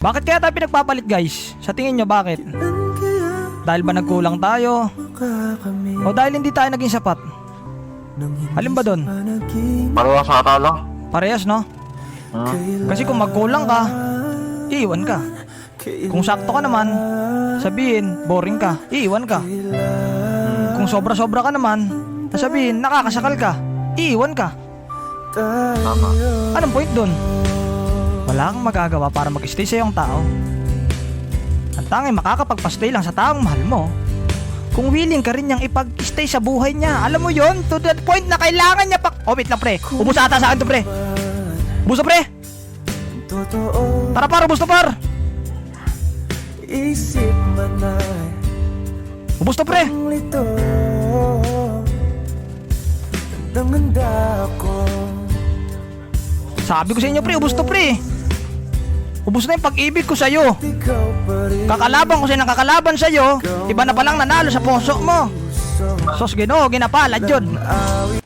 Bakit kaya tayo pinagpapalit guys? Sa tingin nyo bakit? Dahil ba nagkulang tayo? O dahil hindi tayo naging sapat? Alin ba doon? Parehas ata lang. Parehas no? Kasi kung magkulang ka, iiwan ka. Kung sakto ka naman, sabihin boring ka, iiwan ka. Kung sobra-sobra ka naman, sabihin nakakasakal ka, iiwan ka. Tama. Anong point doon? Wala kang magagawa para mag-stay sa iyong tao. Ang tanging makakapagpastay lang sa taong mahal mo kung willing ka rin niyang ipag-stay sa buhay niya. Alam mo yon, to that point na kailangan niya pa. Oh wait lang pre, ubus ata sa akin to pre. Ubus na pre. Tara par, ubus na par. Isip man ay Ubus na pre. lito. Handang-handa ako. Sabi ko sa inyo pre, ubus to pre. Ubus na yung pag-ibig ko sa'yo. Ikaw pa rin Kakalaban ko sa'yo ng kakalaban sa'yo. Iba na palang nanalo sa puso mo. Sos Ginoo, ginapalad yun. awit